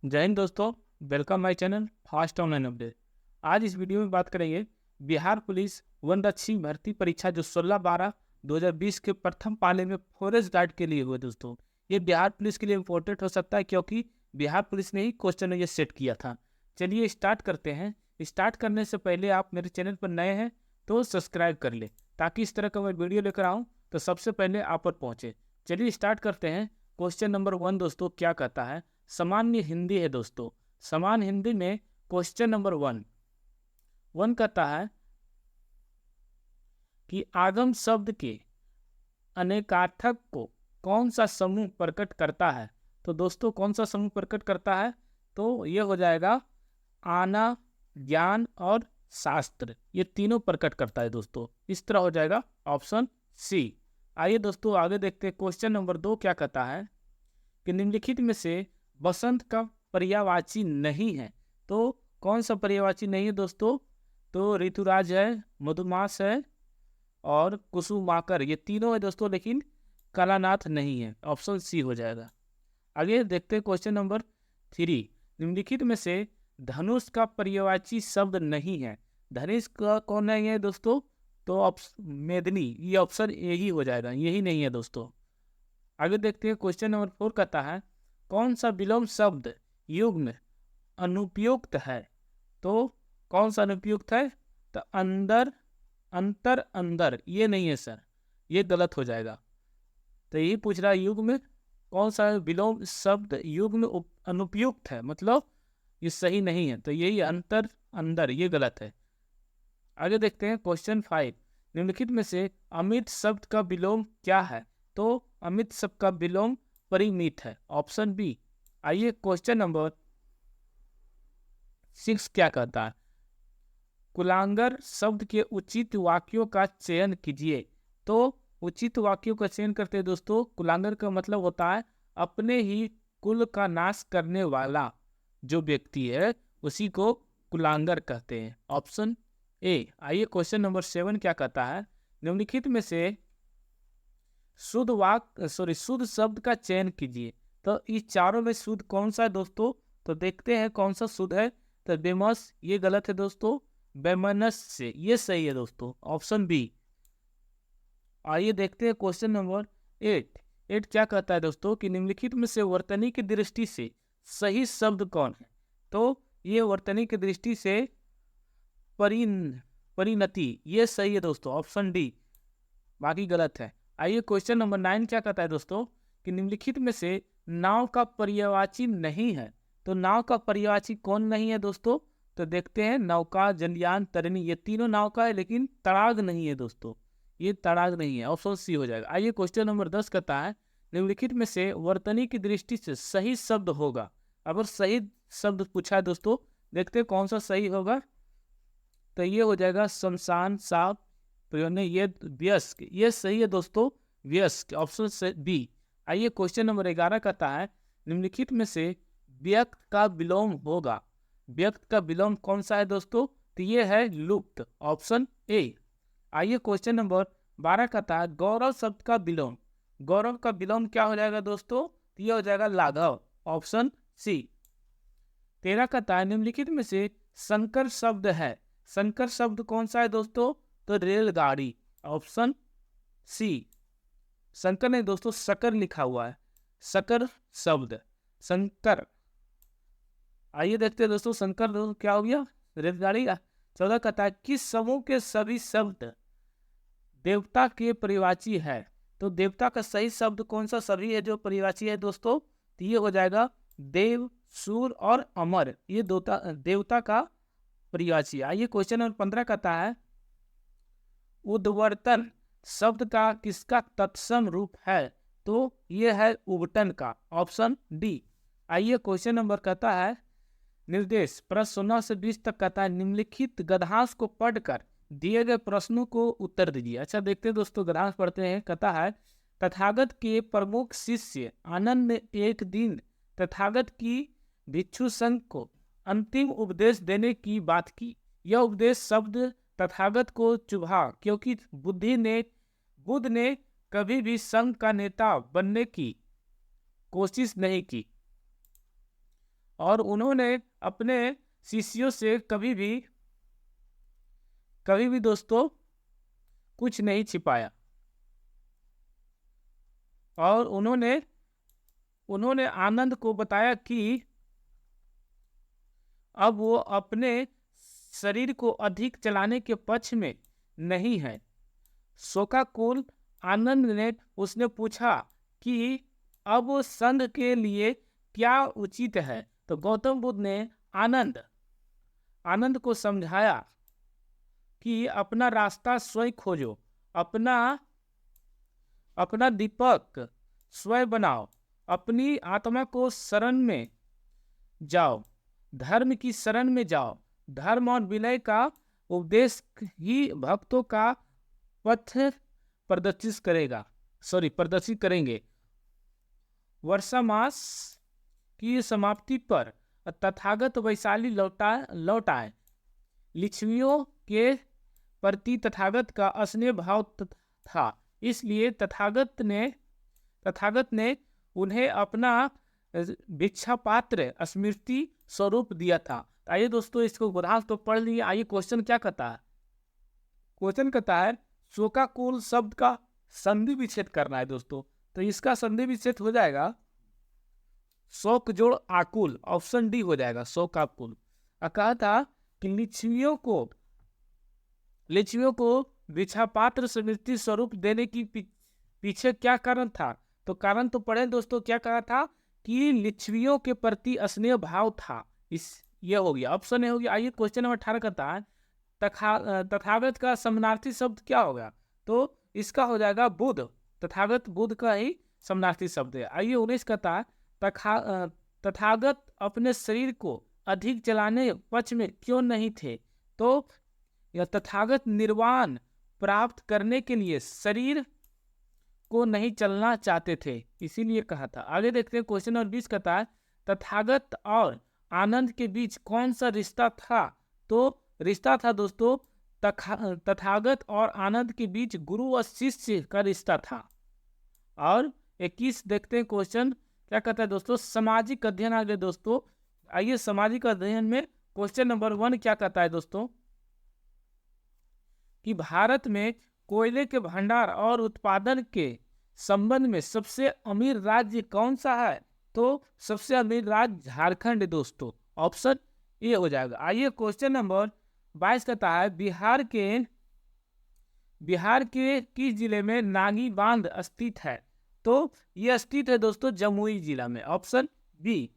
जय हिंद दोस्तों, welcome my channel fast online update. आज इस वीडियो में बात करेंगे बिहार पुलिस वनरक्षी भर्ती परीक्षा जो 16/12/2020 के प्रथम पाले में फॉरेस्ट गार्ड के लिए हुए। दोस्तों ये बिहार पुलिस के लिए इम्पोर्टेंट हो सकता है क्योंकि बिहार पुलिस ने ही क्वेश्चन ये सेट किया था। चलिए स्टार्ट करते हैं। स्टार्ट करने से पहले आप मेरे चैनल पर नए हैं तो सब्सक्राइब कर ले ताकि इस तरह का मैं वीडियो लेकर आऊँ तो सबसे पहले आप पर पहुँचे। चलिए स्टार्ट करते हैं। क्वेश्चन नंबर 1 दोस्तों क्या कहता है, सामान्य हिंदी है दोस्तों। सामान्य हिंदी में क्वेश्चन नंबर 1 कहता है कि आगम शब्द के अनेकार्थक को कौन सा समूह प्रकट करता है। तो दोस्तों कौन सा समूह प्रकट करता है, तो ये हो जाएगा आना, ज्ञान और शास्त्र, ये तीनों प्रकट करता है दोस्तों। इस तरह हो जाएगा ऑप्शन सी। आइए दोस्तों आगे देखते हैं। क्वेश्चन नंबर 2 क्या कहता है कि निम्नलिखित में से बसंत का पर्यायवाची नहीं है। तो कौन सा पर्यायवाची नहीं है दोस्तों, तो ऋतुराज है, मधुमास है और कुसुमाकर, ये तीनों है दोस्तों, लेकिन कलानाथ नहीं है। ऑप्शन सी हो जाएगा। आगे देखते हैं क्वेश्चन नंबर 3। निम्नलिखित में से धनुष का पर्यायवाची शब्द नहीं है। धनुष का कौन नहीं है दोस्तों, तो मेदिनी, ये ऑप्शन ए ही हो जाएगा, यही नहीं है दोस्तों। आगे देखते हैं क्वेश्चन नंबर 4 कहता है कौन सा विलोम शब्द युग्म अनुपयुक्त है। तो कौन सा अनुपयुक्त है, तो अंदर, अंतर, अंदर, ये नहीं है सर, ये गलत हो जाएगा। तो यही पूछ रहा है युग्म कौन सा विलोम शब्द युग्म अनुपयुक्त है, मतलब ये सही नहीं है, तो यही अंतर, अंदर, ये गलत है। आगे देखते हैं क्वेश्चन 5। निम्नलिखित में से अमित शब्द का विलोम क्या है। तो अमित शब्द का विलोम परिमित है, ऑप्शन बी। आइए क्वेश्चन नंबर 6 क्या कहता है, कुलांगर शब्द के उचित वाक्यों का चयन कीजिए। तो उचित वाक्यों का चयन करते हैं दोस्तों। कुलांगर का मतलब होता है अपने ही कुल का नाश करने वाला जो व्यक्ति है उसी को कुलांगर कहते हैं, ऑप्शन ए। आइए क्वेश्चन नंबर 7 क्या कहता है, निम्नलिखित में से शुद्ध शब्द का चयन कीजिए। तो इस चारों में शुद्ध कौन सा है दोस्तों, तो देखते हैं कौन सा शुद्ध है। तो बेमस, ये गलत है दोस्तों। बेमनस से, ये सही है दोस्तों, ऑप्शन बी। आइए देखते हैं क्वेश्चन नंबर 8 क्या कहता है दोस्तों कि निम्नलिखित में से वर्तनी की दृष्टि से सही शब्द कौन है। तो ये वर्तनी की दृष्टि से परिणति, ये सही है दोस्तों, ऑप्शन डी, बाकी गलत है। आइए क्वेश्चन नंबर 9 क्या कहता है दोस्तों कि निम्नलिखित में से नाव का पर्यायवाची नहीं है। तो नाव का पर्यायवाची कौन नहीं है दोस्तों, तो देखते हैं नौका, जलयान, तरनी, ये तीनों नाव का है, लेकिन तड़ाग नहीं है दोस्तों, ये तड़ाग नहीं है, ऑप्शन सी हो जाएगा। आइए क्वेश्चन नंबर 10 कहता है निम्नलिखित में से वर्तनी की दृष्टि से सही शब्द होगा। अगर सही शब्द पूछा है दोस्तों, देखते हैं कौन सा सही होगा। तो ये हो जाएगा शमशान, साफ, प्रयोजन, ये व्यस्क, ये सही है दोस्तों, व्यस्क, ऑप्शन से बी। आइए क्वेश्चन नंबर 11 कहता है निम्नलिखित में से व्यक्त का विलोम होगा। व्यक्त का विलोम कौन सा है दोस्तों, तो ये है लुप्त, ऑप्शन ए। आइए क्वेश्चन नंबर 12 कहता है गौरव शब्द का विलोम। गौरव का विलोम क्या हो जाएगा दोस्तों, तो ये हो जाएगा लाघव, ऑप्शन सी। 13 कहता है निम्नलिखित में से संकर शब्द है। संकर शब्द कौन सा है दोस्तों, तो रेलगाड़ी, ऑप्शन सी। संकर नहीं दोस्तों, सकर लिखा हुआ है, सकर शब्द, संकर। आइए देखते हैं दोस्तों संकर दोस्तों क्या हो गया, रेलगाड़ी। 14 कहता है किस समूह के सभी शब्द देवता के परिवाची है। तो देवता का सही शब्द कौन सा सभी है जो परिवाची है दोस्तों, तो ये हो जाएगा देव, सूर और अमर, ये देवता का परिवाची। आइए क्वेश्चन नंबर 15 कहता है उद्वर्तन शब्द का किसका तत्सम रूप है। तो ये है उबटन का, ऑप्शन डी। आइए क्वेश्चन नंबर कहता है निर्देश, प्रश्न 16 से 20 तक कहता है निम्नलिखित गद्यांश को पढ़कर दिए गए प्रश्नों को उत्तर दीजिए। अच्छा देखते हैं दोस्तों, गद्यांश पढ़ते हैं। कहता है तथागत के प्रमुख शिष्य आनंद ने एक दिन तथागत की भिक्षु संघ को अंतिम उपदेश देने की बात की। यह उपदेश शब्द तथागत को चुभा क्योंकि बुद्ध ने कभी भी संघ का नेता बनने की कोशिश नहीं की और उन्होंने अपने शिष्यों से कभी भी दोस्तों कुछ नहीं छिपाया, और उन्होंने आनंद को बताया कि अब वो अपने शरीर को अधिक चलाने के पक्ष में नहीं है। शोकाकुल आनंद ने उसने पूछा कि अब वो संघ के लिए क्या उचित है। तो गौतम बुद्ध ने आनंद को समझाया कि अपना रास्ता स्वयं खोजो, अपना दीपक स्वयं बनाओ, अपनी आत्मा को शरण में जाओ, धर्म की शरण में जाओ। धर्म और विनय का उपदेश ही भक्तों का पथ प्रदर्शित करेंगे। वर्षा मास की समाप्ति पर तथागत वैशाली लौट आए। लिच्छवियों के प्रति तथागत का स्नेह भाव था, इसलिए तथागत ने उन्हें अपना भिक्षा पात्र स्मृति स्वरूप दिया था। आइए दोस्तों, इसको गोदांश तो पढ़ लिए। आइए क्वेश्चन क्या कहता है। क्वेश्चन कहता है शोकाकुल शब्द का संधि विच्छेद करना है दोस्तों। तो इसका संधि विच्छेद हो जाएगा शोक जोड़ आकुल, ऑप्शन डी हो जाएगा शोकाकुल। कहा था कि लिच्छवियों को भिक्षा पात्र स्मृति स्वरूप देने की पीछे क्या कारण था। तो कारण तो पढ़े दोस्तों, क्या कहा था कि लिच्छवियों के प्रति स्नेह भाव था। ये हो गया, ऑप्शन ए हो गया। आइए क्वेश्चन नंबर 18 कहता है तथागत का समानार्थी शब्द क्या होगा। तो इसका हो जाएगा बुद्ध। तथागत बुद्ध का ही समानार्थी शब्द है। आइए 19 कहता है तथागत अपने शरीर को अधिक चलाने पक्ष में क्यों नहीं थे। तो यह तथागत निर्वाण प्राप्त करने के लिए शरीर को नहीं चलना चाहते थे, इसीलिए कहा था। आगे देखते हैं क्वेश्चन नंबर 20 कहता है तथागत और आनंद के बीच कौन सा रिश्ता था। तो रिश्ता था दोस्तों तथागत और आनंद के बीच गुरु और शिष्य का रिश्ता था। और 21 देखते हैं क्वेश्चन क्या कहता है दोस्तों, सामाजिक अध्ययन। आगे दोस्तों आइए सामाजिक अध्ययन में क्वेश्चन नंबर 1 क्या कहता है दोस्तों कि भारत में कोयले के भंडार और उत्पादन के संबंध में सबसे अमीर राज्य कौन सा है। तो सबसे अमीर राज्य झारखंड दोस्तों, ऑप्शन ए हो जाएगा। आइए क्वेश्चन नंबर 22 कहता है बिहार के किस जिले में नागी बांध स्थित है। तो यह स्थित है दोस्तों जमुई जिला में, ऑप्शन ए।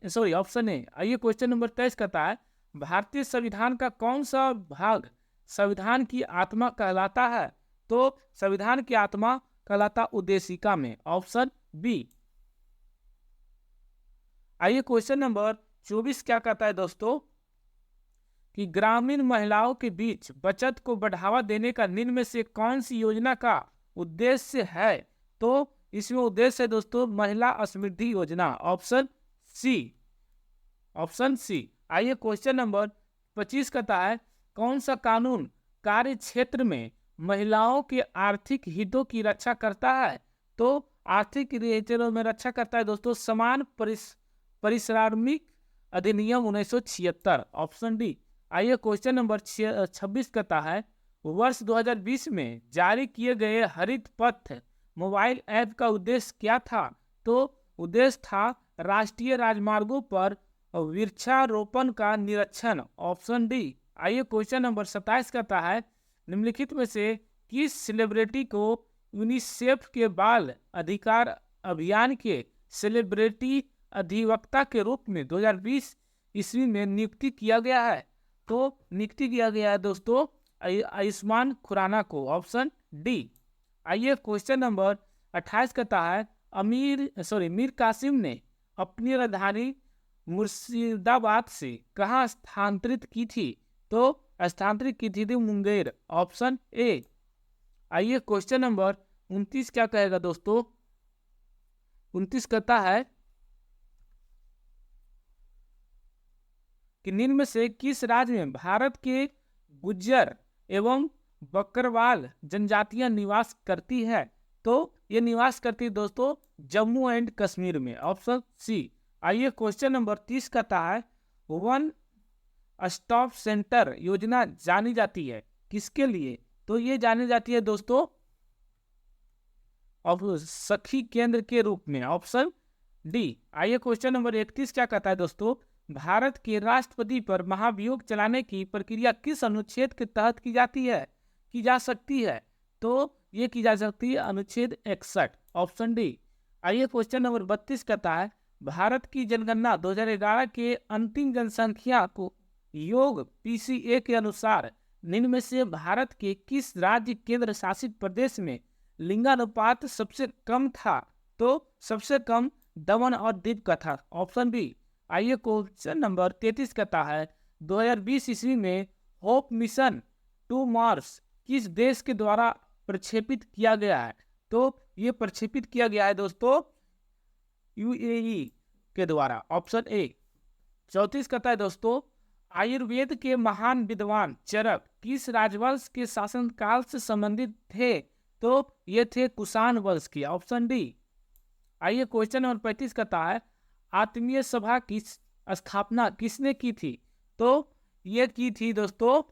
आइए क्वेश्चन नंबर 23 कहता है भारतीय संविधान का कौन सा भाग संविधान की आत्मा कहलाता है। तो संविधान की आत्मा कहलाता उद्देशिका में, ऑप्शन बी। आइए क्वेश्चन नंबर 24 क्या कहता है दोस्तों कि ग्रामीण महिलाओं के बीच बचत को बढ़ावा देने का निम्न में से कौन सी योजना का उद्देश्य है। तो इसमें उद्देश्य है दोस्तों महिला समृद्धि योजना, ऑप्शन सी। आइए क्वेश्चन नंबर 25 कहता है कौन सा कानून कार्य क्षेत्र में महिलाओं के आर्थिक हितों की रक्षा करता है। तो आर्थिक हितों में रक्षा करता है दोस्तों समान पारिश्रमिक अधिनियम 1976, ऑप्शन डी। आइए क्वेश्चन नंबर 26 कहता है वर्ष 2020 में जारी किए गए हरित पथ मोबाइल ऐप का उद्देश्य क्या था। तो उद्देश्य था राष्ट्रीय राजमार्गों पर वृक्षारोपण का निरीक्षण, ऑप्शन डी। आइए क्वेश्चन नंबर 27 कहता है निम्नलिखित में से किस सेलिब्रिटी को यूनिसेफ के बाल अधिकार अभियान के सेलिब्रिटी अधिवक्ता के रूप में 2020 ईस्वी में नियुक्ति किया गया है। तो नियुक्ति किया गया है दोस्तों आयुष्मान खुराना को, ऑप्शन डी। आइए क्वेश्चन नंबर 28 कहता है मीर कासिम ने अपनी राजधानी मुर्शिदाबाद से कहाँ स्थानांतरित की थी। तो स्थानांतरित की थी मुंगेर, ऑप्शन ए। आइए क्वेश्चन नंबर 29 क्या कहेगा दोस्तों, 29 कहता है कि निम्न में से किस राज्य में भारत के गुज्जर एवं बकरवाल जनजातियां निवास करती है। तो ये निवास करती है दोस्तों जम्मू एंड कश्मीर में, ऑप्शन सी। आइए क्वेश्चन नंबर 30 कहता है वन स्टॉप सेंटर योजना जानी जाती है? किसके लिए? तो ये जानी जाती है दोस्तों सखी केंद्र के रूप में, ऑप्शन डी। आइए क्वेश्चन नंबर 31 क्या कहता है दोस्तों, भारत के राष्ट्रपति पर महाभियोग चलाने की प्रक्रिया किस अनुच्छेद के तहत की जा सकती है? तो ये की जा सकती है अनुच्छेद 61, ऑप्शन डी। आइए क्वेश्चन नंबर 32 कहता है, भारत की जनगणना 2011 के अंतिम जनसंख्या को योग PCA के अनुसार निम्न में से भारत के किस राज्य केंद्र शासित प्रदेश में लिंगानुपात सबसे कम था? तो सबसे कम दमन और दीव का था, ऑप्शन बी। आइए क्वेश्चन नंबर 33 कहता है, 2020 ईस्वी में होप मिशन टू मार्स किस देश के द्वारा प्रक्षेपित किया गया है? तो ये प्रक्षेपित किया गया है दोस्तों UAE के द्वारा, ऑप्शन ए। 34 कहता है दोस्तों, आयुर्वेद के महान विद्वान चरक किस राजवंश के शासनकाल से संबंधित थे? तो ये थे कुषाण वंश की, ऑप्शन डी। आइए क्वेश्चन नंबर 35 कहता है, आत्मीय सभा की स्थापना किसने की थी? तो ये की थी दोस्तों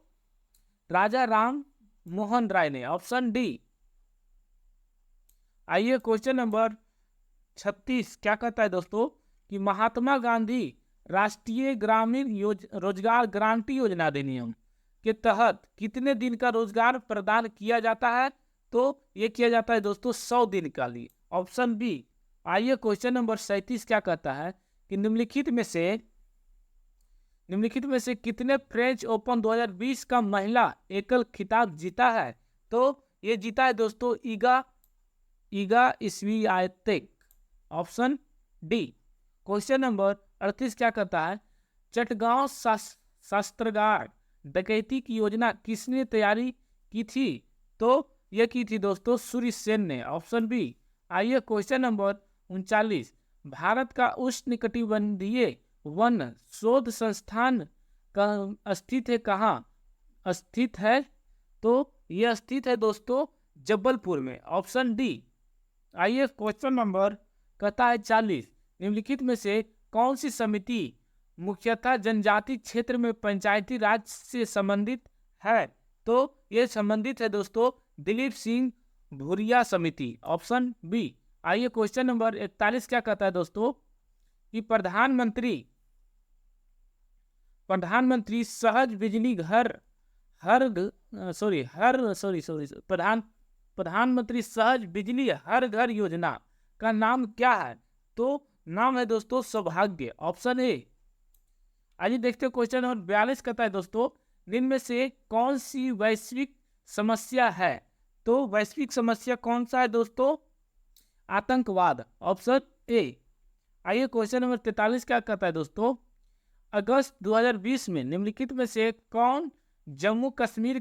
राजा राम मोहन राय ने, ऑप्शन डी। आइए क्वेश्चन नंबर 36 क्या कहता है दोस्तों कि महात्मा गांधी राष्ट्रीय ग्रामीण रोजगार गारंटी योजना अधिनियम के तहत कितने दिन का रोजगार प्रदान किया जाता है? तो ये किया जाता है दोस्तों 100 दिन का लिए, ऑप्शन बी। आइए क्वेश्चन नंबर 37 क्या कहता है कि निम्नलिखित में से कितने फ्रेंच ओपन 2020 का महिला एकल खिताब जीता है? तो ये जीता है दोस्तों Iga Swiatek, option D. Question number 38 क्या कहता है, चटगांव शस्त्रागार डकैती की योजना किसने तैयारी की थी? तो यह की थी दोस्तों सूर्य सेन ने, ऑप्शन बी। आइए क्वेश्चन नंबर 39, भारत का उष्णकटिबंधीय वन शोध संस्थान का स्थित है कहाँ? स्थित है तो यह स्थित है दोस्तों जबलपुर में, ऑप्शन डी। आइए क्वेश्चन नंबर कहता है 40, निम्नलिखित में से कौन सी समिति मुख्यतः जनजाति क्षेत्र में पंचायती राज से संबंधित है? तो ये संबंधित है दोस्तों दिलीप सिंह भूरिया समिति, ऑप्शन बी। आइए क्वेश्चन नंबर 41 क्या कहता है दोस्तों कि प्रधानमंत्री सहज बिजली प्रधानमंत्री सहज बिजली हर घर योजना का नाम क्या है? तो नाम है दोस्तों सौभाग्य, ऑप्शन ए। आइए देखते हैं क्वेश्चन नंबर 42 कहता है दोस्तों, निम्न में से कौन सी वैश्विक समस्या है? तो वैश्विक समस्या कौन सा है दोस्तों? आतंकवाद, ऑप्शन ए। आइए क्वेश्चन नंबर 43 क्या कहता है दोस्तों, अगस्त 2020 में निम्नलिखित में से कौन जम्मू कश्मीर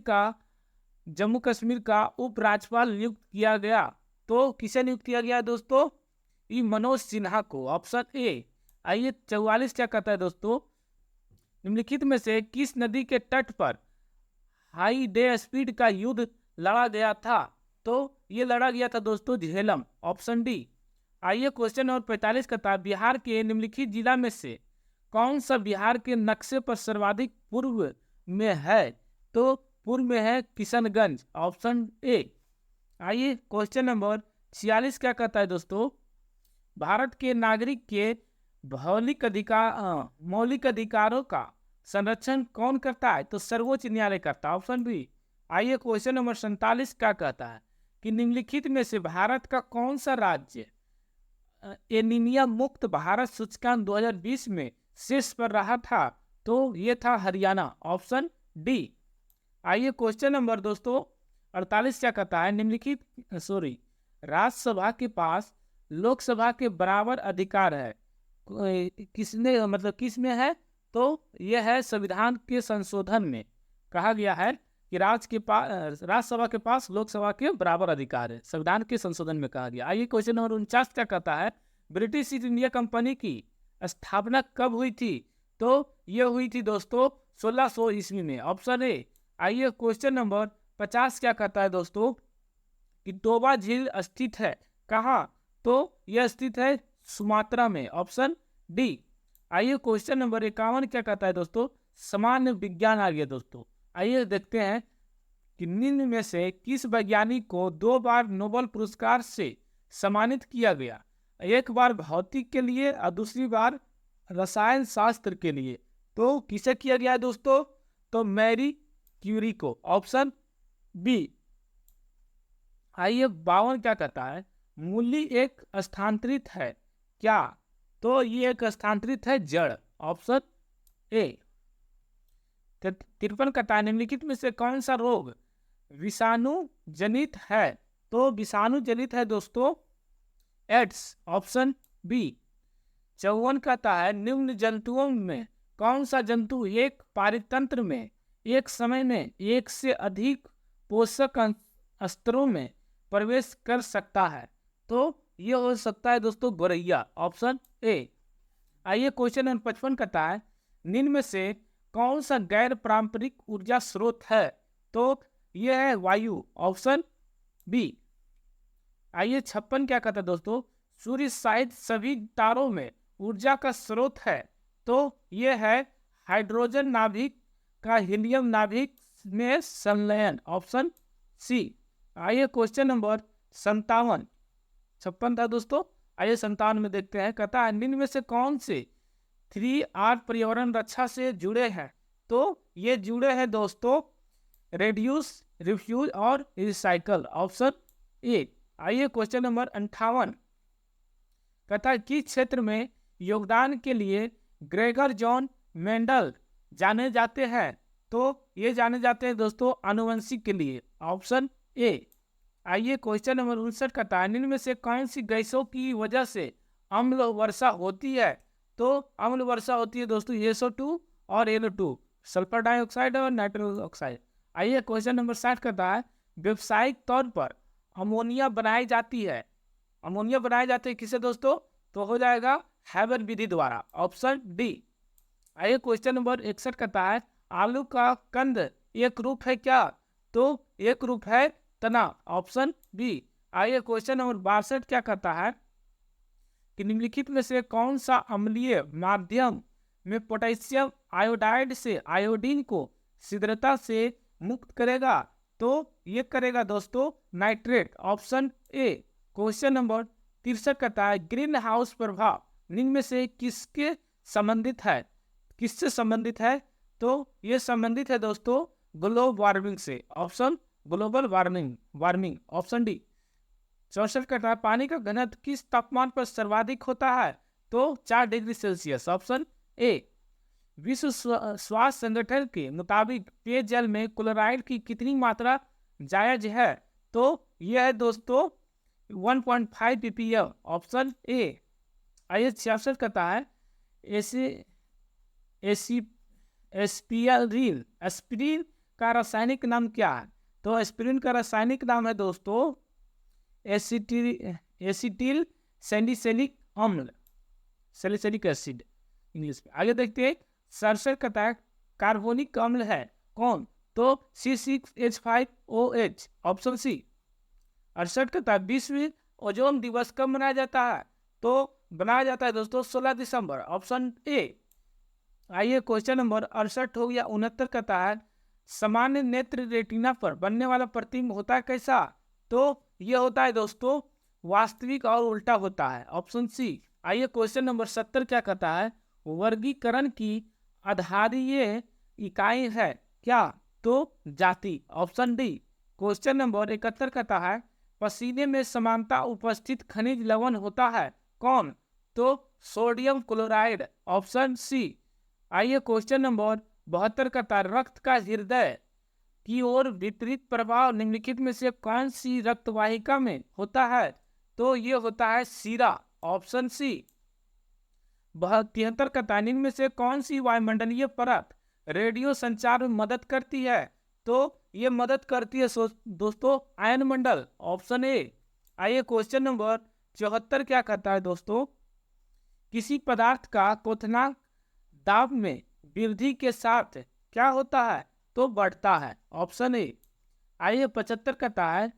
का उपराज्यपाल नियुक्त किया गया? तो किसे नियुक्त किया गया दोस्तों? मनोज सिन्हा को, ऑप्शन ए। आइए 44 क्या कहता है दोस्तों, निम्नलिखित में से किस नदी के तट पर हाई डे स्पीड का युद्ध लड़ा गया था? तो ये लड़ा गया था दोस्तों झेलम, ऑप्शन डी। आइए क्वेश्चन नंबर 45 कहता है, बिहार के निम्नलिखित जिला में से कौन सा बिहार के नक्शे पर सर्वाधिक पूर्व में है? तो पूर्व में है किशनगंज, ऑप्शन ए। आइए क्वेश्चन नंबर 46 क्या कहता है दोस्तों, भारत के नागरिक के मौलिक अधिकारों का संरक्षण कौन करता है? तो सर्वोच्च न्यायालय करता है, ऑप्शन बी। आइए क्वेश्चन नंबर 47 क्या कहता है कि निम्नलिखित में से भारत का कौन सा राज्य एनीमिया मुक्त भारत सूचकांक 2020 में शीर्ष पर रहा था? तो ये था हरियाणा, ऑप्शन डी। आइए क्वेश्चन नंबर दोस्तों 48 क्या कहता है, राज्यसभा के पास लोकसभा के बराबर अधिकार है, किस में है? तो यह है संविधान के संशोधन में कहा गया है कि राज्यसभा के पास लोकसभा के बराबर अधिकार है, संविधान के संशोधन में कहा गया। आइए क्वेश्चन नंबर 49 क्या कहता है, ब्रिटिश ईस्ट इंडिया कंपनी की स्थापना कब हुई थी? तो यह हुई थी दोस्तों 1600 ईस्वी में, ऑप्शन ए। आइए क्वेश्चन नंबर 50 क्या कहता है दोस्तों कि टोबा झील स्थित है कहाँ? तो यह स्थित है सुमात्रा में, ऑप्शन डी। आइए क्वेश्चन नंबर 51 क्या कहता है दोस्तों, सामान्य विज्ञान आ गया दोस्तों। आइए देखते हैं कि निम्न में से किस वैज्ञानिक को 2 बार नोबेल पुरस्कार से सम्मानित किया गया। एक बार भौतिक के लिए और दूसरी बार रसायन शास्त्र के लिए। तो किसे किया गया है दोस्तों, तो मैरी क्यूरी को, ऑप्शन बी। आइए 52 क्या कहता है, मूली एक स्थानांतरित है क्या, तो ये एक स्थानांतरित है जड़, ऑप्शन ए। 53 कहता है निम्नलिखित में से कौन सा रोग विषाणु जनित है, तो विषाणु जनित है दोस्तों एड्स, ऑप्शन बी। 54 कहता है निम्न जंतुओं में कौन सा जंतु एक पारितंत्र में एक समय में एक से अधिक पोषक स्तरों में प्रवेश कर सकता है, तो ये हो सकता है दोस्तों गोरैया, ऑप्शन ए। आइए क्वेश्चन नंबर 55 कहता है निम्न में से कौन सा गैर पारंपरिक ऊर्जा स्रोत है, तो यह है वायु, ऑप्शन बी। आइए 56 क्या कहता है दोस्तों, सूर्य सहित सभी तारों में ऊर्जा का स्रोत है, तो यह है हाइड्रोजन नाभिक का हीलियम नाभिक में संलयन, ऑप्शन सी। आइए क्वेश्चन नंबर 57, 56 था दोस्तों। आइए 57 में देखते हैं, कहता है निम्न में से कौन से 3R पर्यावरण रक्षा से जुड़े हैं, तो ये जुड़े हैं दोस्तों रेड्यूस, रिफ्यूज और रिसाइकल, ऑप्शन ए। आइए क्वेश्चन नंबर 58 कहता है किस क्षेत्र में योगदान के लिए ग्रेगर जॉन मेंडल जाने जाते हैं, तो ये जाने जाते हैं दोस्तों आनुवंशिक के लिए, ऑप्शन ए। आइए क्वेश्चन नंबर 59 कहता है निम्न में से कौन सी गैसों की वजह से अम्ल वर्षा होती है, तो अम्ल वर्षा होती है दोस्तों SO2 और NO2, सल्फर डाइऑक्साइड और नाइट्रोजन ऑक्साइड। आइए क्वेश्चन नंबर 60 कहता है व्यावसायिक तौर पर अमोनिया बनाई जाती है, अमोनिया बनाई जाती है किसे दोस्तों, तो हो जाएगा हैबर विधि द्वारा, ऑप्शन डी। आइए क्वेश्चन नंबर 61 कहता है आलू का कंद एक रूप है क्या, तो एक रूप है तना, ऑप्शन बी। आइए क्वेश्चन नंबर 62 क्या कहता है कि निम्नलिखित में से कौन सा अम्लीय माध्यम में पोटेशियम आयोडाइड से आयोडीन को शीघ्रता से मुक्त करेगा, तो ये करेगा दोस्तों nitrate, option A. Question number 63 कहता है ग्रीन हाउस प्रभाव निम्न में से किसके संबंधित है, किससे संबंधित है, तो ये संबंधित है दोस्तों ग्लोबल वार्मिंग से, option global warming, option D. 64 कहता है पानी का घनत्व किस तापमान पर सर्वाधिक होता है, तो 4 डिग्री सेल्सियस, ऑप्शन ए। विश्व स्वास्थ्य संगठन के मुताबिक पेयजल में क्लोराइड की कितनी मात्रा जायज है, तो यह है दोस्तों 1.5 ppm, ऑप्शन ए। आइए 66 कहता है एस्पिरिन का रासायनिक नाम क्या है, तो एस्पिरिन का रासायनिक नाम है दोस्तों एसिटिल सैलिसिलिक अम्ल, सैलिसिलिक एसिड इंग्लिश में। आगे देखते हैं 67 कहता है कार्बोनिक अम्ल है कौन, तो C6H5OH, ऑप्शन सी। 68 कहता है विश्व ओजोन दिवस कब मनाया जाता है, तो बनाया जाता है दोस्तों 16 दिसंबर, ऑप्शन ए। आइए क्वेश्चन नंबर 68 हो गया। 69 कहता है सामान्य नेत्र रेटिना पर बनने वाला प्रतिबिंब होता है कैसा, तो यह होता है दोस्तों वास्तविक और उल्टा होता है, ऑप्शन सी। आइए क्वेश्चन नंबर 70 क्या कहता है वर्गीकरण की आधारीय इकाई है क्या, तो जाति, ऑप्शन डी। क्वेश्चन नंबर 71 कहता है पसीने में समानता उपस्थित खनिज लवण होता है कौन, तो सोडियम क्लोराइड, ऑप्शन सी। आइए क्वेश्चन नंबर 72 कहता है रक्त का हृदय की ओर विपरीत प्रभाव निम्नलिखित में से कौन सी रक्तवाहिका में होता है, तो ये होता है सीरा, ऑप्शन सी। 73 कहता है निम्न में से कौन सी वायुमंडलीय परत रेडियो संचार में मदद करती है, तो ये मदद करती है दोस्तों आयन मंडल, ऑप्शन ए। आइए क्वेश्चन नंबर 74 क्या कहता है दोस्तों किसी पदार्थ का क्वथनांक दाब में वृद्धि के साथ क्या होता है, तो बढ़ता है, ऑप्शन ए। आइए 75 कहता है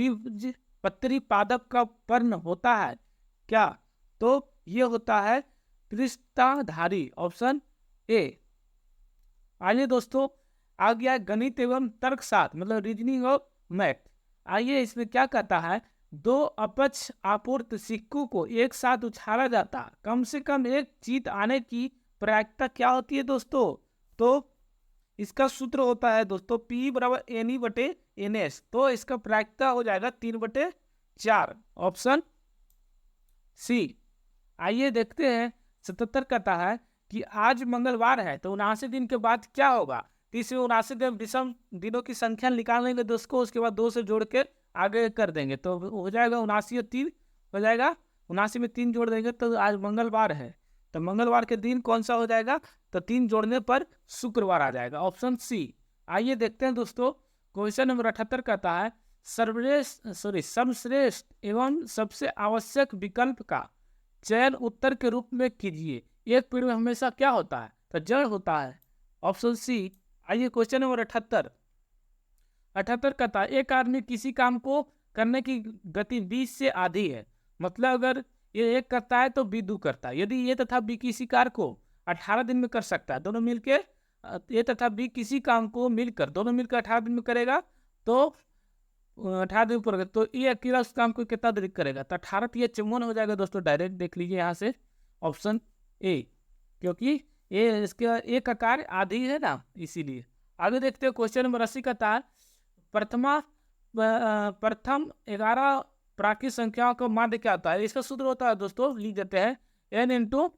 द्विबीजपत्री पादप का पर्ण होता है क्या, तो ये होता है पृष्ठधारी, ऑप्शन ए। आइए दोस्तों, आ गया है गणित एवं तर्कशास्त्र, मतलब रीजनिंग और मैथ। आइए, इसमें क्या कहता है, दो अपक्ष आपूर्त सिक्कों को एक साथ उछाला जाता, कम से कम एक जीत आने की प्रायिकता क्या होती है दोस्तों? तो इसका सूत्र होता है दोस्तों P बराबर NE बटे NS। तो इसका प्रायिकता हो जाएगा 3/4, ऑप्शन सी। आइए देखते हैं, 77 कहता है कि आज मंगलवार है, तो 79 दिन के बाद क्या होगा? तो इसमें 79 दिन विषम दिनों की संख्या निकाल लेंगे दोस्तों, उसके बाद 2 से जोड़ के आगे कर देंगे, तो हो जाएगा 79 और 3 हो जाएगा, 79 में 3 जोड़ देंगे तो आज मंगलवार है, तो मंगलवार के दिन कौन सा हो जाएगा? तो 3 जोड़ने पर शुक्रवार आ जाएगा, ऑप्शन सी। आइए देखते हैं दोस्तों, क्वेश्चन नंबर 78 कहता है सर्वश्रेष्ठ एवं सबसे आवश्यक विकल्प का चयन उत्तर के रूप में कीजिए। एक पेड़ में हमेशा क्या होता है? तो जड़ होता है, ऑप्शन सी। आइए क्वेश्चन नंबर 78 कहता है एक आदमी किसी काम को करने की गति 20 से आधी है, मतलब अगर ये एक करता है तो बी 2 करता है। यदि ये तथा बी किसी कार्य को 18 दिन में कर सकता है, दोनों मिलकर ये तथा बी किसी काम को मिलकर दोनों मिलकर 18 दिन में करेगा, तो 18 दिन पर, तो ये अकेला उस काम को कितना देर करेगा? तो 18 ये 54 हो जाएगा दोस्तों, डायरेक्ट देख लीजिए यहाँ से, ऑप्शन ए, क्योंकि ये इसके एक का कार्य आधी है ना, इसीलिए। आगे देखते हैं, क्वेश्चन नंबर 80 का था प्रथम 11 प्राकृतिक संख्याओं का माध्य क्या होता है? इसका सूत्र होता है दोस्तों, लिख देते हैं n ×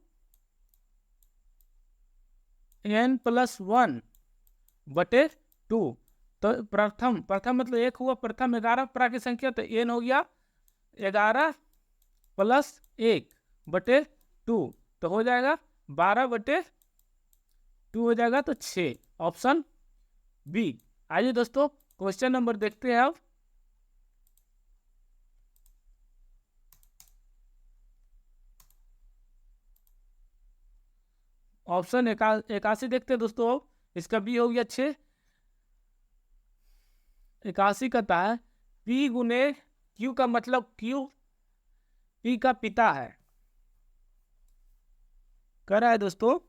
n+1/2। तो प्रथम मतलब एक हुआ, प्रथम 11 प्राकृतिक संख्या, तो n हो गया 11 + 1/2, तो हो जाएगा 12/2 हो जाएगा, तो 6, ऑप्शन बी। आइए दोस्तों क्वेश्चन नंबर देखते हैं अब। ऑप्शन 81 देखते हैं दोस्तों, इसका बी हो गया 6। 81 कहता है P गुने Q का मतलब Q P का पिता है, कह रहा है दोस्तों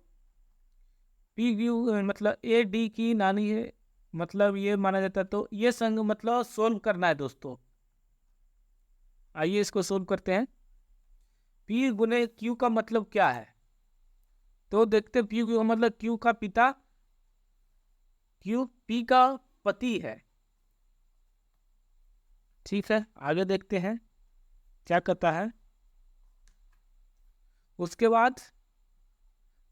P Q मतलब A D की नानी है, मतलब ये माना जाता है, तो ये संग मतलब सोल्व करना है दोस्तों। आइए इसको सोल्व करते हैं। P गुने Q का मतलब क्या है? तो देखते हैं, P का मतलब Q का पिता, Q P का पति है, ठीक है। आगे देखते हैं क्या कहता है। उसके बाद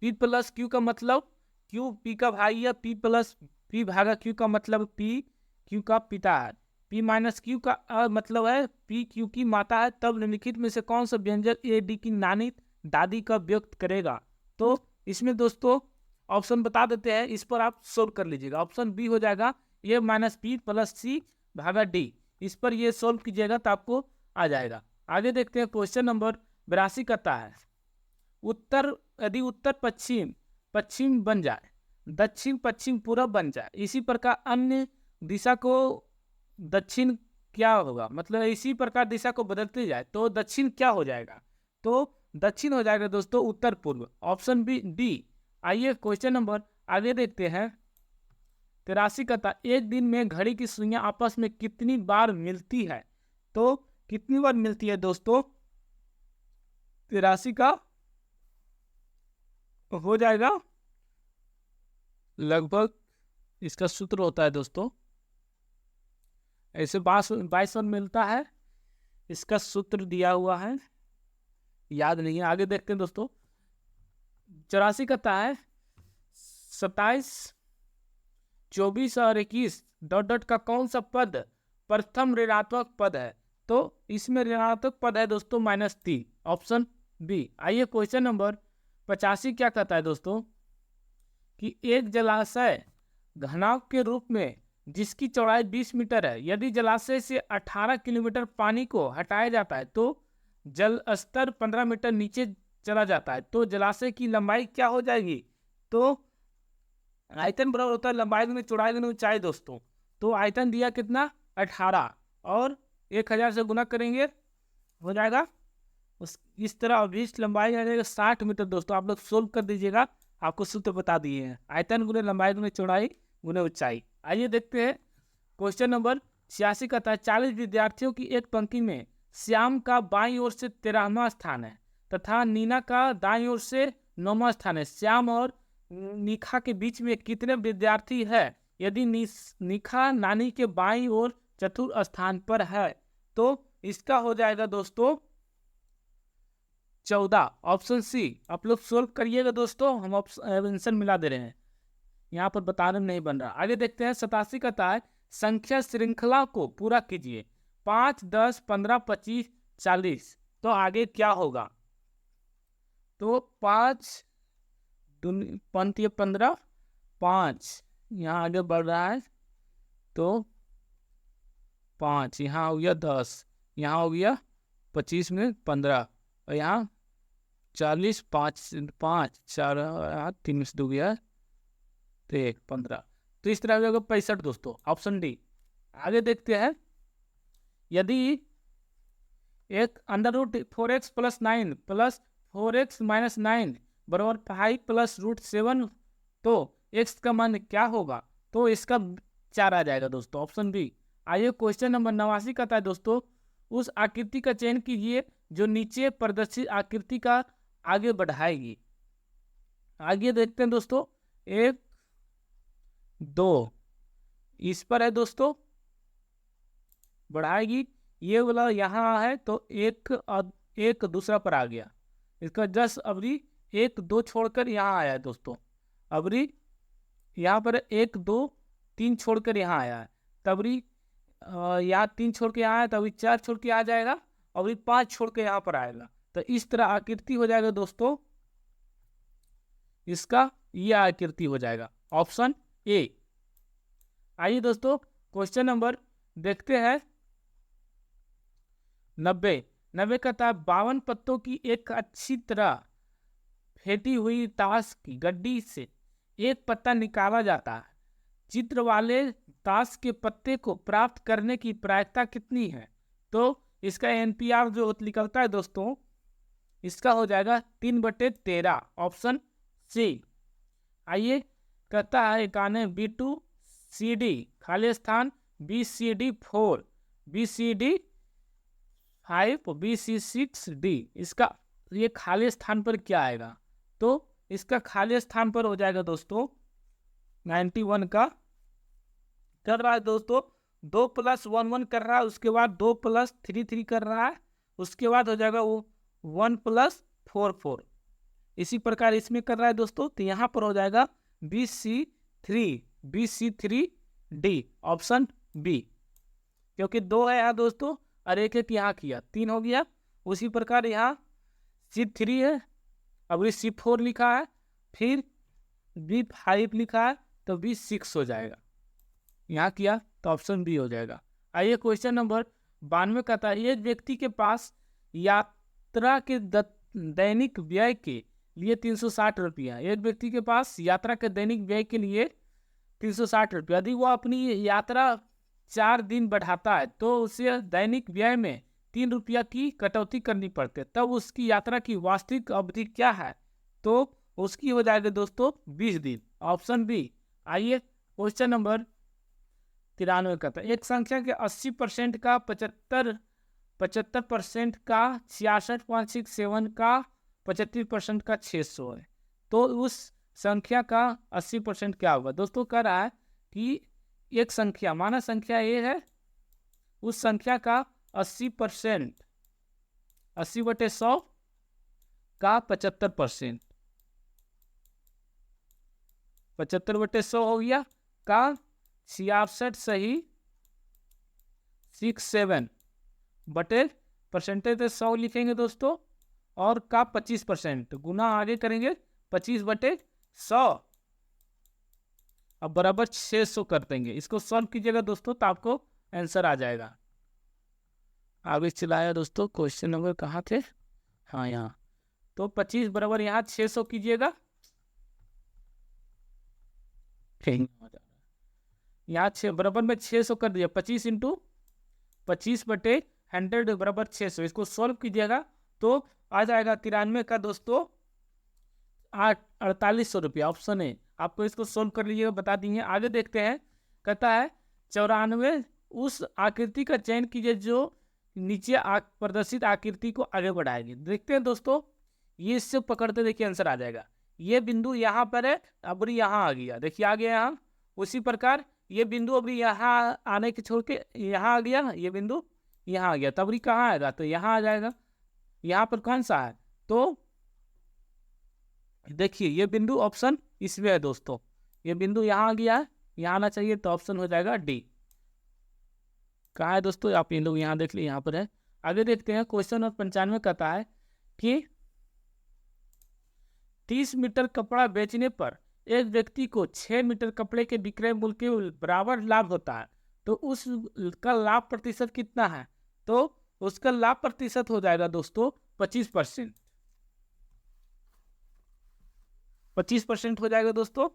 P + Q का मतलब Q P का भाई है, P + P भागा Q का मतलब P Q का पिता है, P - Q का मतलब है P Q की माता है। तब निम्नलिखित में से कौन सा व्यंजक A D की नानी दादी का व्यक्त करेगा? तो इसमें दोस्तों ऑप्शन बता देते हैं, इस पर आप सोल्व कर लीजिएगा। ऑप्शन बी हो जाएगा A - P + C भागा D, इस पर ये सोल्व कीजिएगा तो आपको आ जाएगा। आगे देखते हैं, क्वेश्चन नंबर 82 कहता है यदि उत्तर पश्चिम बन जाए, दक्षिण पश्चिम पूरब बन जाए, इसी प्रकार अन्य दिशा को दक्षिण क्या होगा? मतलब इसी प्रकार दिशा को बदलते जाए तो दक्षिण क्या हो जाएगा? तो दक्षिण हो जाएगा दोस्तों उत्तर पूर्व, ऑप्शन बी डी। आइए क्वेश्चन नंबर आगे देखते हैं। 83 कहता एक दिन में घड़ी की सुइयां आपस में कितनी बार मिलती है? तो कितनी बार मिलती है दोस्तों? 83 का हो जाएगा लगभग, इसका सूत्र होता है दोस्तों ऐसे 22 बार मिलता है, इसका सूत्र दिया हुआ है, याद नहीं है। आगे देखते हैं दोस्तों, 84 कहता है 27, 24 और 21 ... का कौन सा पद प्रथम ऋणात्मक पद है? तो इसमें ऋणात्मक पद है दोस्तों -3, ऑप्शन बी। आइए क्वेश्चन नंबर 85 क्या कहता है दोस्तों कि एक जलाशय घनाभ के रूप में जिसकी चौड़ाई 20 मीटर है, यदि जलाशय से 18 किलोमीटर पानी को हटाया जाता है तो जल स्तर 15 मीटर नीचे चला जाता है, तो जलाशय की लंबाई क्या हो जाएगी? तो आयतन बराबर होता है लंबाई गुने चौड़ाई गुने ऊंचाई दोस्तों। तो आयतन दिया कितना? 18 और 1000 से गुना करेंगे हो जाएगा उस इस तरह अभिष्ट लंबाई आ जाएगा 60 मीटर दोस्तों। आप लोग सोल्व कर दीजिएगा, आपको सूत्र बता दिए हैं, आयतन गुने लंबाई गुने चौड़ाई गुने ऊंचाई। आइए देखते हैं क्वेश्चन नंबर 86 का था 40 विद्यार्थियों की एक पंक्ति में श्याम का बाईं ओर से 13वां स्थान है तथा नीना का दाईं ओर से 9वां स्थान है। श्याम और निखा के बीच में कितने विद्यार्थी है? यदि निखा नानी के बाईं ओर चतुर्थ स्थान पर है तो इसका हो जाएगा दोस्तों 14, ऑप्शन सी। आप लोग सोल्व करिएगा दोस्तों, हम आंसर मिला दे रहे हैं, यहाँ पर बताने में नहीं बन रहा। आगे देखते हैं 87 का है संख्या श्रृंखला को पूरा कीजिए 5, 10, 15, 25, 40। तो आगे क्या होगा? तो 5 पंत 15, 5 यहाँ आगे बढ़ रहा है तो 5 यहाँ हो गया 10, यहाँ हो गया 25 में 15 और यहाँ 40, 5 5 4 3 में से 2 गया तो 1 15। तो इस तरह हो जाएगा 65 दोस्तों, ऑप्शन डी। आगे देखते हैं यदि एक √4x + 9 + 4x - 9 बराबर 5 + √7 तो x का मान क्या होगा? तो इसका 4 आ जाएगा दोस्तों, ऑप्शन बी। आइए क्वेश्चन नंबर 89 का था दोस्तों उस आकृति का चयन कीजिए जो नीचे प्रदर्शित आकृति का आगे बढ़ाएगी। आगे देखते हैं दोस्तों 1 2 इस पर है दोस्तों, बढ़ाएगी, ये वाला यहाँ है तो एक दूसरा पर आ गया, इसका जस्ट अबरी 1 2 छोड़कर यहाँ आया है दोस्तों, अबरी यहाँ पर 1 2 3 छोड़कर यहाँ आया है, तबरी यहाँ 3 छोड़ के यहाँ आया, तभी 4 छोड़ के आ जाएगा, अबरी 5 छोड़ के यहाँ पर आएगा। तो इस तरह आकृति हो जाएगा दोस्तों, इसका ये आकृति हो जाएगा, ऑप्शन ए। आइए दोस्तों क्वेश्चन नंबर देखते हैं 90 का था 52 पत्तों की एक अच्छी तरह फेंटी हुई ताश की गड्डी से एक पत्ता निकाला जाता है, चित्र वाले ताश के पत्ते को प्राप्त करने की प्रायिकता कितनी है? तो इसका NPR जो निकलता है दोस्तों इसका हो जाएगा 3/13, ऑप्शन सी। आइए कहता है 91 B2CD खाली स्थान BCD 4 BCD 5 BC6 D, इसका ये खाली स्थान पर क्या आएगा? तो इसका खाली स्थान पर हो जाएगा दोस्तों 91 का कर रहा है दोस्तों 2 + 1 1 कर रहा है, उसके बाद 2 + 3 3 कर रहा है, उसके बाद हो जाएगा वो 1 + 4 4, इसी प्रकार इसमें कर रहा है दोस्तों। तो यहाँ पर हो जाएगा BC3 D, ऑप्शन बी, क्योंकि 2 है यहाँ दोस्तों और एक यहाँ किया 3 हो गया। उसी प्रकार यहाँ C3 है, अब C4 लिखा है, फिर B5 लिखा है तो B6 हो जाएगा, यहाँ किया तो ऑप्शन बी हो जाएगा। आइए क्वेश्चन नंबर 92 का था एक व्यक्ति के पास यात्रा के दैनिक व्यय के लिए 360 रुपया, एक व्यक्ति के पास यात्रा के दैनिक व्यय के लिए 360 रुपया, यदि वो अपनी यात्रा 4 दिन बढ़ाता है तो उसे दैनिक व्यय में 3 रुपया की कटौती करनी पड़ती है, तब उसकी यात्रा की वास्तविक अवधि क्या है? तो उसकी हो जाएगी दोस्तों 20 दिन, ऑप्शन बी। आइए क्वेश्चन नंबर 93 का था एक संख्या के 80% का 75% का 66.67 का 35% का 600 है, तो उस संख्या का 80% क्या होगा? दोस्तों कह रहा है कि एक संख्या माना संख्या ए है, उस संख्या का 80% 80/100 का 75%, 75/100 हो गया का 66 सही 67 बटे परसेंटेज 100 लिखेंगे दोस्तों, और का 25% गुना आगे करेंगे 25/100, अब बराबर 600 कर देंगे। इसको सॉल्व कीजिएगा दोस्तों तो आपको आंसर आ जाएगा। आगे चलाया दोस्तों, क्वेश्चन नंबर कहाँ थे? हाँ यहाँ, तो 25 बराबर यहाँ 600 कीजिएगा, यहाँ 6 बराबर में 600 कर दिया, 25 × 25/100 बराबर 600, इसको सॉल्व कीजिएगा तो आ जाएगा 93 का दोस्तों 4800 रुपया। Option A. आपको इसको सोल्व कर लीजिएगा, बता दिए। आगे देखते हैं, कहता है 94 उस आकृति का चयन कीजिए जो नीचे प्रदर्शित आकृति को आगे बढ़ाएगी। देखते हैं दोस्तों, ये इससे पकड़ते देखिए आंसर आ जाएगा। ये बिंदु यहाँ पर है, अब यहाँ आ गया, देखिए आ गया यहाँ। उसी प्रकार ये बिंदु अभी यहाँ आने के छोड़ के यहाँ आ गया, ये बिंदु यहाँ आ गया, तब कहाँ आएगा, तो यहाँ आ जाएगा। यहाँ पर कौन सा है, तो देखिए ये बिंदु ऑप्शन इसमें है दोस्तों, ये बिंदु यहाँ आ गया है, यहाँ आना चाहिए, तो ऑप्शन हो जाएगा डी। कहाँ है दोस्तों, आप इन लोग यहाँ देख लीजिए, यहाँ पर है। आगे देखते हैं, क्वेश्चन नंबर 95 कहता है कि 30 मीटर कपड़ा बेचने पर एक व्यक्ति को 6 मीटर कपड़े के विक्रय मूल्य के बराबर लाभ होता है, तो उसका लाभ प्रतिशत कितना है, तो उसका लाभ प्रतिशत हो जाएगा दोस्तों 25%। 25% हो जाएगा दोस्तों।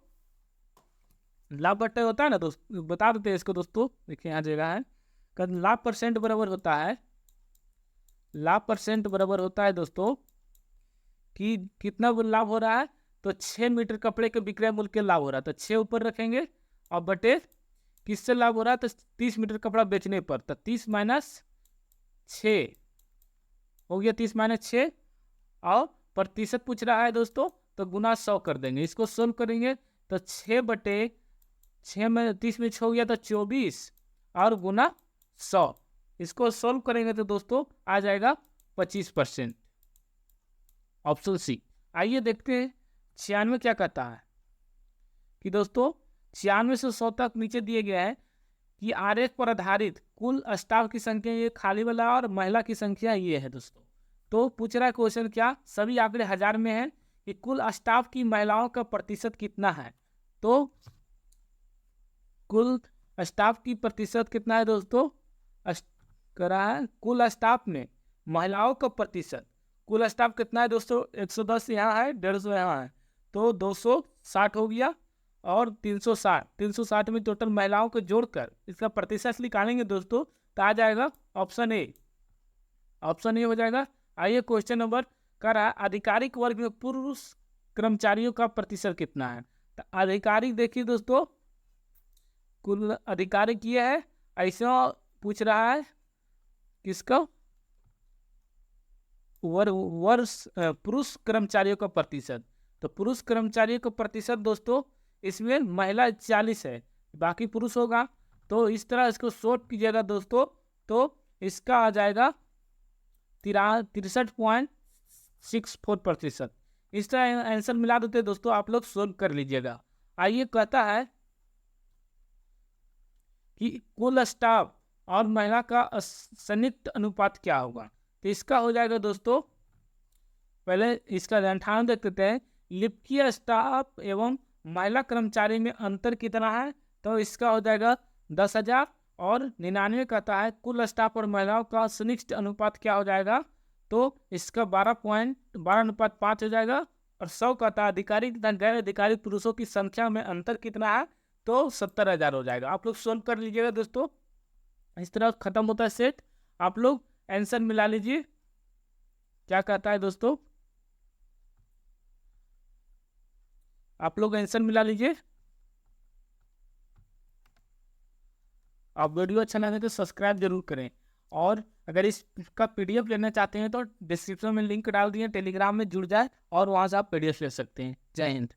लाभ बट्टे होता है ना दोस्तों, बता देते हैं इसको दोस्तों, देखिए यहाँ जगह है, लाभ परसेंट बराबर होता है, लाभ परसेंट बराबर होता है दोस्तों कि कितना लाभ हो रहा है, तो 6 मीटर कपड़े के विक्रय मूल्य के लाभ हो रहा है, तो 6 ऊपर रखेंगे और बटे किससे लाभ हो रहा है, तो 30 मीटर कपड़ा बेचने पर, तो 30 माइनस 6 हो गया, 30 माइनस 6, और प्रतिशत पूछ रहा है दोस्तों, तो गुना 100 कर देंगे। इसको सोल्व करेंगे तो 6 बटे 6 में 30 में 6 हो गया, तो 24 और गुना 100, इसको सोल्व करेंगे तो दोस्तों आ जाएगा 25%। Option C. आइए देखते हैं 96 क्या कहता है कि दोस्तों 96 से 100 तक नीचे दिए गया है कि आरेख पर आधारित कुल स्टाफ की संख्या, ये खाली वाला, और महिला की संख्या ये है दोस्तों। तो पूछ रहा है क्वेश्चन क्या, सभी आंकड़े 1000 में है, कि कुल स्टाफ की महिलाओं का प्रतिशत कितना है, तो कुल स्टाफ की प्रतिशत कितना है दोस्तों, करा है कुल स्टाफ में महिलाओं का प्रतिशत, कुल स्टाफ कितना है दोस्तों, 110 यहाँ है, 150 यहाँ है, तो 260 हो गया, और 360 में टोटल महिलाओं को जोड़कर इसका प्रतिशत निकालेंगे दोस्तों, तो आ जाएगा ऑप्शन ए। ऑप्शन ए हो जाएगा। आइए क्वेश्चन नंबर कर रहा है, आधिकारिक वर्ग में पुरुष कर्मचारियों का प्रतिशत कितना है, तो आधिकारिक देखिए दोस्तों, कुल आधिकारिक ये है, ऐसा पूछ रहा है किसका, पुरुष कर्मचारियों का प्रतिशत, तो पुरुष कर्मचारियों का प्रतिशत दोस्तों, इसमें महिला 40 है, बाकी पुरुष होगा, तो इस तरह इसको शॉर्ट कीजिएगा दोस्तों, तो इसका आ जाएगा 63.64%। इस तरह आंसर मिला देते दोस्तों, आप लोग सोल्व कर लीजिएगा। आइए कहता है कि कुल स्टाफ और महिला का संयुक्त अनुपात क्या होगा, तो इसका हो जाएगा दोस्तों, पहले इसका ध्यान देखते हैं, लिपिकीय स्टाफ एवं महिला कर्मचारी में अंतर कितना है, तो इसका हो जाएगा 10,000, और 99 कहता है कुल स्टाफ और महिलाओं का संयुक्त अनुपात क्या हो जाएगा, तो इसका 12.5 हो जाएगा, और 100 कहता है अधिकारी तथा गैर अधिकारी पुरुषों की संख्या में अंतर कितना है, तो 70,000 हो जाएगा। आप लोग सोल्व कर लीजिएगा दोस्तों, इस तरह खत्म होता है सेट। आप लोग आंसर मिला लीजिए, क्या कहता है दोस्तों, आप लोग आंसर मिला लीजिए। आप वीडियो अच्छा लगे तो सब्सक्राइब जरूर करें, और अगर इसका पीडीएफ लेना चाहते हैं तो डिस्क्रिप्शन में लिंक डाल दिए, टेलीग्राम में जुड़ जाए और वहां से आप पीडीएफ ले सकते हैं। जय हिंद।